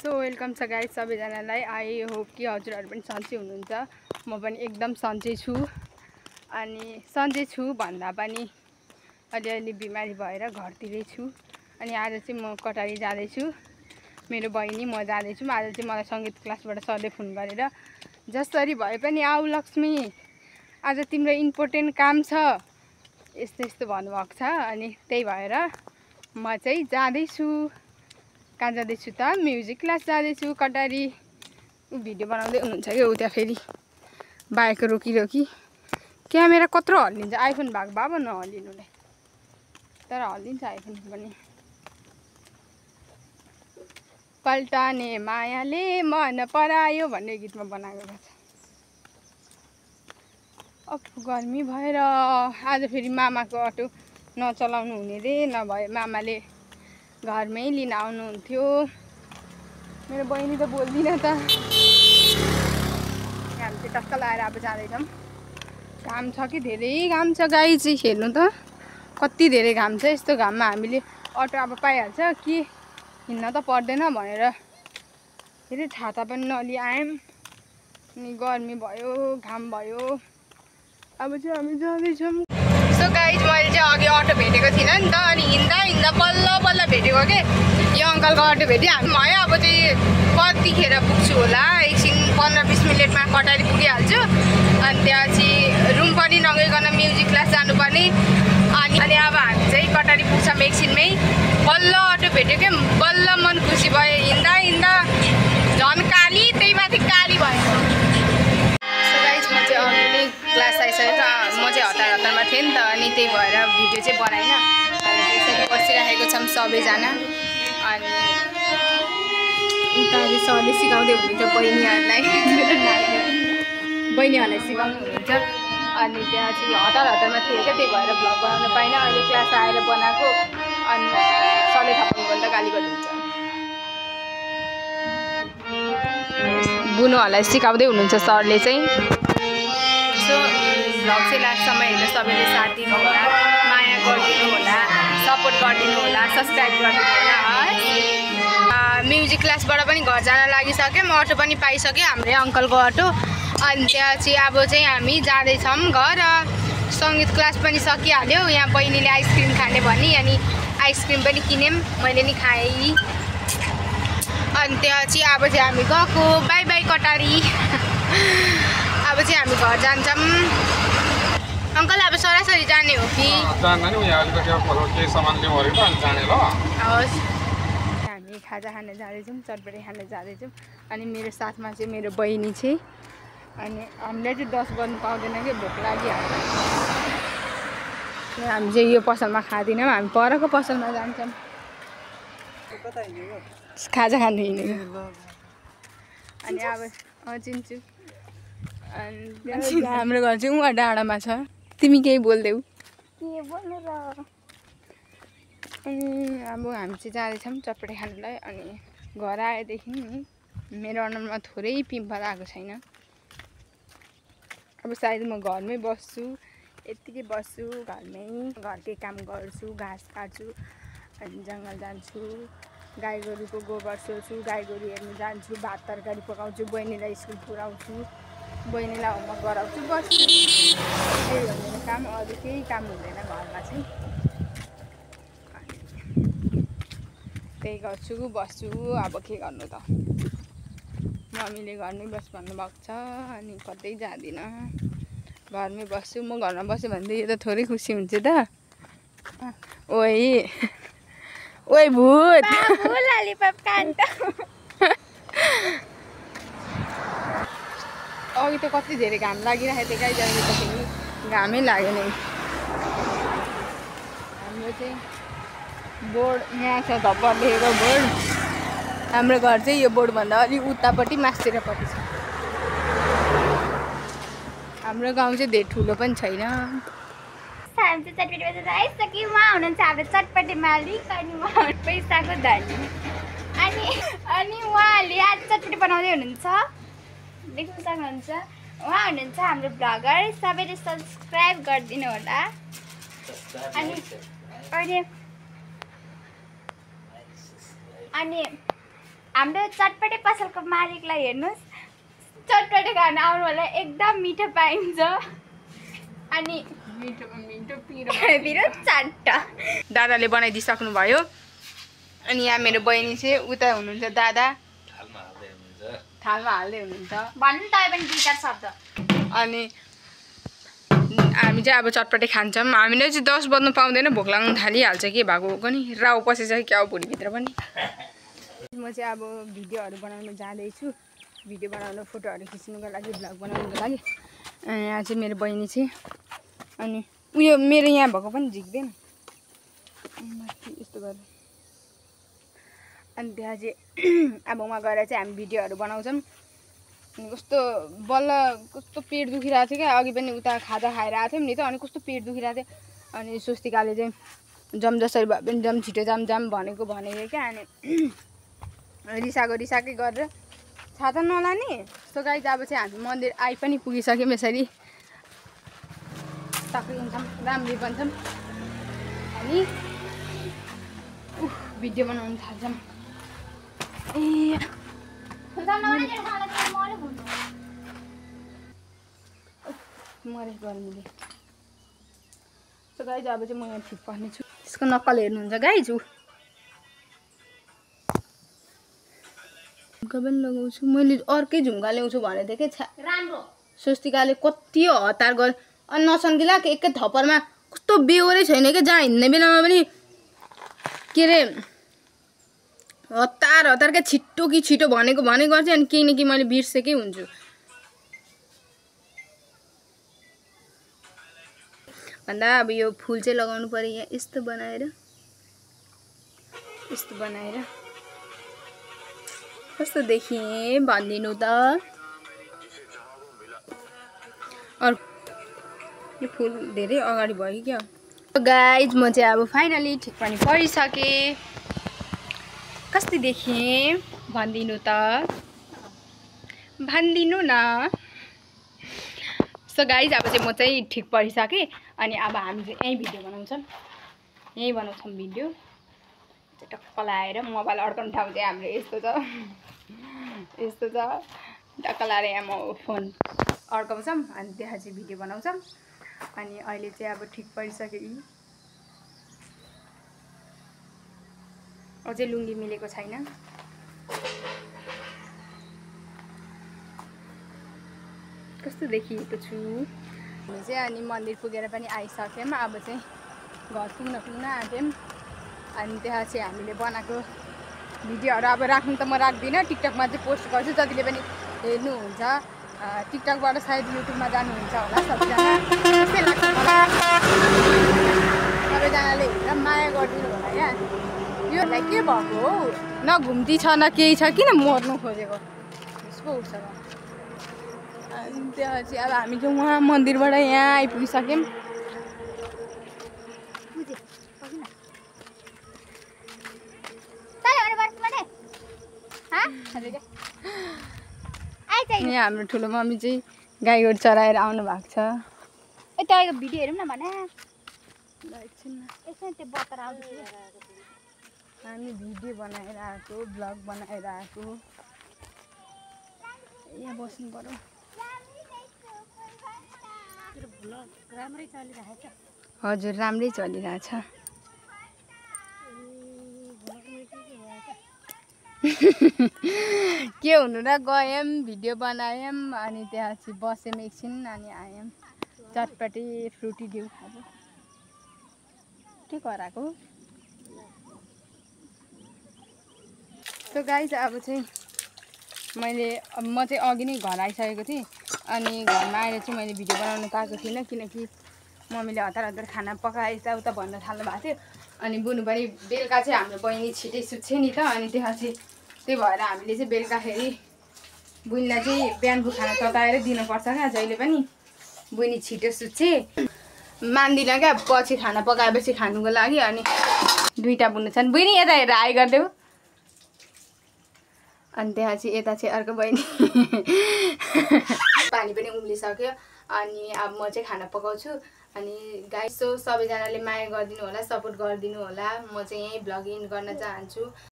So welcome छ guys सबैजनालाई। I hope कि हजुरहरू पनि सन्चै हुनुहुन्छ। म पनि एकदम सन्चै छु। अनि सन्चै छु भन्दा पनि अलिअलि बिमारी भएर घरतिरै छु। अनि आज चाहिँ म कटारी जाँदैछु। मेरो बहिनी म जाँदैछौँ। आज चाहिँ मलाई सङ्गीत क्लासबाट सरले फोन गरेर जसरी भए पनि आऊ लक्ष्मी, आज तिम्रो इम्पोर्टेन्ट काम छ यस्तो यस्तो भन्नुभएको छ। अनि त्यही भएर म चाहिँ जाँदैछु। कहाँ जाँदैछु त? म्युजिक क्लास जाँदैछु कटारी। ऊ भिडियो बनाउँदै हुनुहुन्छ क्या ऊ त्यहाँ। फेरि बाइक रोकी क्यामेरा कत्रो हल्लिन्छ। आइफोन भएको भए नहल्लिनुलाई, तर हल्लिन्छ आइफोन पनि। पल्टाने मायाले मन परायो भन्ने गीतमा बनाएको छ। अब गर्मी भएर आज फेरि मामाको अटो नचलाउनु हुने रे, नभए मामाले घरमै लिन आउनुहुन्थ्यो। मेरो बहिनी त बोल्दिन त। घाम चाहिँ टक्क लाएर अब जाँदैछौँ। घाम छ कि धेरै घाम छ गाई चाहिँ हेर्नु त कति धेरै घाम छ। यस्तो घाममा हामीले अटो अब पाइहाल्छ कि हिँड्न त पर्दैन भनेर फेरि छाता पनि नलिई आयौँ। अनि गर्मी भयो, घाम भयो। अब चाहिँ हामी जाँदैछौँ। सो गाइज मैले चाहिँ अघि अटो भेटेको थिइनँ नि त। अनि हिँड्दा बल्ल भेटेको के यो अङ्कलको अटो भेट्यो। हामी भयो अब चाहिँ कतिखेर पुग्छु होला, एकछिन 15-20 मिनटमा कटारी पुगिहाल्छु। अनि त्यहाँ चाहिँ रुम पनि नगइकन म्युजिक क्लास जानुपर्ने। अनि अब हामी चाहिँ कटारी पुग्छौँ एकछिनमै। बल्ल अटो भेट्यो क्या, बल्ल मन खुसी भयो। हिँड्दा झन् काली, त्यही माथि काली भयो। सो गाइज म चाहिँ अघि नै क्लास आइसकेको। म चाहिँ हतारमा थिएँ नि त। अनि त्यही भएर भिडियो चाहिँ बनाइनँ। अनि त्यसरी बसिराखेको छौँ सबैजना। अनि उता चाहिँ सरले सिकाउँदै हुनुहुन्छ बहिनीहरूलाई सिकाउनु हुनुहुन्छ। अनि त्यहाँ चाहिँ हतारमा थियो क्या, त्यही भएर भ्लग बनाउन पाइनँ। अहिले क्लास आएर बनाएको। अनि सरले थाहा पाउनु त गाली गर्नुहुन्छ। बुनुहरूलाई सिकाउँदै हुनुहुन्छ सरले चाहिँ। सो भ्लग चाहिँ लास्टसम्म हेर्नु, सबैले साथ दिनु होला, माया गरिदिनु होला, सपोर्ट गरिदिनु होला, सब्सक्राइब गरिदिनु होला। म्युजिक क्लासबाट पनि घर जान लागिसक्यो। म अटो पनि पाइसक्यो, हाम्रै अङ्कलको अटो। अनि त्यहाँ चाहिँ अब चाहिँ हामी जाँदैछौँ घर। सङ्गीत क्लास पनि सकिहाल्यो। यहाँ बहिनीले आइसक्रिम खाने भनी, अनि आइसक्रिम पनि किन्यौँ, मैले नि खाएँ। अनि त्यहाँ चाहिँ अब चाहिँ हामी गएको। बाई बाई कटारी। अब चाहिँ हामी घर जान्छौँ। अङ्कल अब सरासरी जाने हो कि? हवस्। हामी खाजा खान जाँदैछौँ, चटपटी खान जाँदैछौँ। अनि मेरो साथमा चाहिँ मेरो बहिनी चाहिँ। अनि हामीलाई चाहिँ 10 गर्नु पाउँदैन कि भोक लागिहाल्छ। हामी चाहिँ यो पसलमा खाँदैनौँ, हामी परको पसलमा जान्छौँ खाजा खानु हिँडेको। अनि अब चिन्छु। अनि हाम्रो घर चाहिँ उहाँ डाँडामा छ। तिमी केही बोल्देऊ? के बोल्नु र? अनि अब हामी चाहिँ जाँदैछौँ चटपटी खानुलाई। अनि घर आएदेखि मेरो अनुहारमा थोरै पिम्पल आएको छैन। अब सायद म घरमै बस्छु, यत्तिकै बस्छु घरमै। घरकै काम गर्छु, घाँस काट्छु, अनि जङ्गल जान्छु, गाई गोरुको गोबर सोच्छु, गाई गोरु हेर्नु जान्छु, भात तरकारी पकाउँछु, बहिनीलाई स्कुल पुऱ्याउँछु, बहिनीलाई होमवर्क गराउँछु, बस्छु। त्यही हो मेरो काम, अरू केही काम हुँदैन घरमा चाहिँ। त्यही गर्छु बस्छु। अब के गर्नु त, मम्मीले घरमै बस भन्नुभएको छ। अनि कतै जाँदिनँ, घरमै बस्छु। म घरमा बस्यो भने त यो त थोरै खुसी हुन्छ त। ओइ ओइ भूत ललिपप खान्छ। अघि त कति धेरै घाम लागिरहेको थियो गाई, जाने त फेरि घामै लाग्यो नि। हाम्रो चाहिँ बोर्ड यहाँ छ, धप्पर देखेको बोर्ड। हाम्रो घर चाहिँ यो बोर्डभन्दा अलिक उतापट्टि मास्तिरपट्टि छ। हाम्रो गाउँ चाहिँ धेरै ठुलो पनि छैन। हामी चाहिँ चटपटी बजार आइसक्यौँ। उहाँ हुनुहुन्छ हाम्रो चटपटी मालिक, अनि उहाँ पैसाको धनी। अनि उहाँले आज चटपटी बनाउँदै हुनुहुन्छ, देख्न सक्नुहुन्छ। उहाँ हुनुहुन्छ हाम्रो ब्लगर। सबैले सब्सक्राइब गरिदिनु होला। अनि हाम्रो चटपटे पसलको मालिकलाई हेर्नुहोस्, चटपटे खाना आउनु होला, एकदम मिठो पाइन्छ अनि मिठो पिरो पिरो चट्टा। दादाले बनाइदिइसक्नु भयो। अनि यहाँ मेरो बहिनी चाहिँ उता हुनुहुन्छ, दादा थालमा हाल्दै हुनुहुन्छ। भन्नु त पनि 2-4 शब्द। अनि हामी चाहिँ अब चटपटे खान्छौँ। हामीले चाहिँ 10 बज्नु पाउँदैन, भोक लाग्नु थालिहाल्छ के भएको हो नि, राउ पसेछ कि क्या हो भुँडीभित्र पनि। म चाहिँ अब भिडियोहरू बनाउनु जाँदैछु, भिडियो बनाउनु, फोटोहरू खिच्नुको लागि, भ्लग बनाउनुको लागि। अनि यहाँ चाहिँ मेरो बहिनी चाहिँ, अनि उयो मेरो यहाँ भएको पनि झिक्दैन यस्तो गरेर। अनि त्यहाँ चाहिँ अब उहाँ गएर चाहिँ हामी भिडियोहरू बनाउँछौँ। अनि कस्तो बल्ल कस्तो पेट दुखिरहेको थियो क्या, अघि पनि उता खाजा खाएर आएको थियौँ नि त, अनि कस्तो पेट दुखिरहेको थियो। अनि स्वस्तिकाले चाहिँ जम जसरी भए पनि जम, छिटो जाम भनेको क्या। अनि रिसाएकै गरेर छाता नलाने। सो गाइस अब चाहिँ हामी मन्दिर आइ पनि पुगिसक्यौँ। यसरी तक्रिन्छौँ, राम्ररी बन्छौँ अनि भिडियो बनाउनु थाल्छौँ। ए मरे गर्मीले। सो गाइज अब चाहिँ म यहाँ ठिक पर्नेछु। यसको नक्कल हेर्नुहुन्छ गाइज, झुम्का पनि लगाउँछु। मैले अर्कै झुम्का ल्याउँछु भनेको थिएँ कि राम्रो स्वस्तिकाले कति हतार गरे। अनि नसन्किला एकै थप्परमा कस्तो बेहोरै छैन क्या, जहाँ हिँड्ने बेलामा पनि के अरे हतार क्या, छिटो कि छिटो भनेको गर्छ। अनि केही न केही मैले बिर्सेकै हुन्छु। भन्दा अब यो फुल चाहिँ लगाउनु पर्यो यहाँ, यस्तो बनाएर कस्तो देखिए भनिदिनु त। अरू यो फुल धेरै अगाडि भयो क्या। गाइज म चाहिँ अब फाइनली ठिक पनि परिसकेँ। कस्तो देखेँ भनिदिनु त, भनिदिनु न। सो गाइज अब चाहिँ म चाहिँ ठिक परिसकेँ। अनि अब हामी चाहिँ यहीँ भिडियो बनाउँछौँ भिडियो। टक्क लाएर मोबाइल अड्काउने ठाउँ चाहिँ हाम्रो यस्तो छ टक्क लाएर यहाँ म फोन अड्काउँछौँ। अनि त्यहाँ चाहिँ भिडियो बनाउँछौँ। अनि अहिले चाहिँ अब ठिक परिसक्यो। अझै लुङ्गी मिलेको छैन। कस्तो देखिएको छु हामी चाहिँ। अनि मन्दिर पुगेर पनि आइसक्यौँ। अब चाहिँ घर पुग्न आँट्यौँ। अनि त्यहाँ चाहिँ हामीले बनाएको भिडियोहरू अब राख्नु त म राख्दिनँ, टिकटकमा चाहिँ पोस्ट गर्छु। जतिले पनि हेर्नुहुन्छ टिकटकबाट सायद युट्युबमा जानुहुन्छ होला सबैजना। त्यस्तै लाग्छ मलाई, सबैजनाले हेरेर माया गरिदिनु होला क्या। योलाई के भएको हो, न घुम्ती छ न केही छ, किन मर्नु खोजेको यसको उठ्छ। अनि त्यहाँ चाहिँ अब हामी चाहिँ उहाँ मन्दिरबाट यहाँ आइपुगिसक्यौँ। यहाँ हाम्रो ठुलो मम्मी चाहिँ गाई गोरु चराएर आउनु भएको छ। ए तपाईँको भिडियो हेरौँ न भने हामी भिडियो बनाएर आएको, भ्लग बनाएर आएको। यहाँ बस्नु पर्यो। हजुर राम्रै चलिरहेछ। के हुनु र, गयौँ भिडियो बनायौँ अनि त्यहाँ चाहिँ बस्यौँ एकछिन अनि आयौँ। चटपटे फ्रुटी ड्यु अब के गराएको। सो गाइस अब चाहिँ म चाहिँ अघि नै घर आइसकेको थिएँ। अनि घरमा आएर चाहिँ मैले भिडियो बनाउनु पाएको थिइनँ, किनकि मम्मीले हतार खाना पकाए यताउता भन्न थाल्नु भएको थियो। अनि बुनु पनि बेलुका चाहिँ हाम्रो बहिनी छिटै सुत्छ नि त। अनि त्यहाँ चाहिँ त्यही भएर हामीले चाहिँ बेलुकाखेरि बुनीलाई चाहिँ बिहानको खाना तताएर दिनुपर्छ क्या, जहिले पनि। बुनी छिटो सुत्छे मान्दिनँ क्या, पछि खाना पकाएपछि खानुको लागि। अनि दुईवटा बुनु छन्। बुनी यता हेरेर हाई गरिदेऊ। अनि त्यहाँ चाहिँ यता चाहिँ अर्को बहिनी पानी पनि उम्लिसक्यो। अनि अब म चाहिँ खाना पकाउँछु। अनि गाइस सबैजनाले माया गरिदिनु होला, सपोर्ट गरिदिनु होला। म चाहिँ यहीँ भ्लगिङ गर्न चाहन्छु।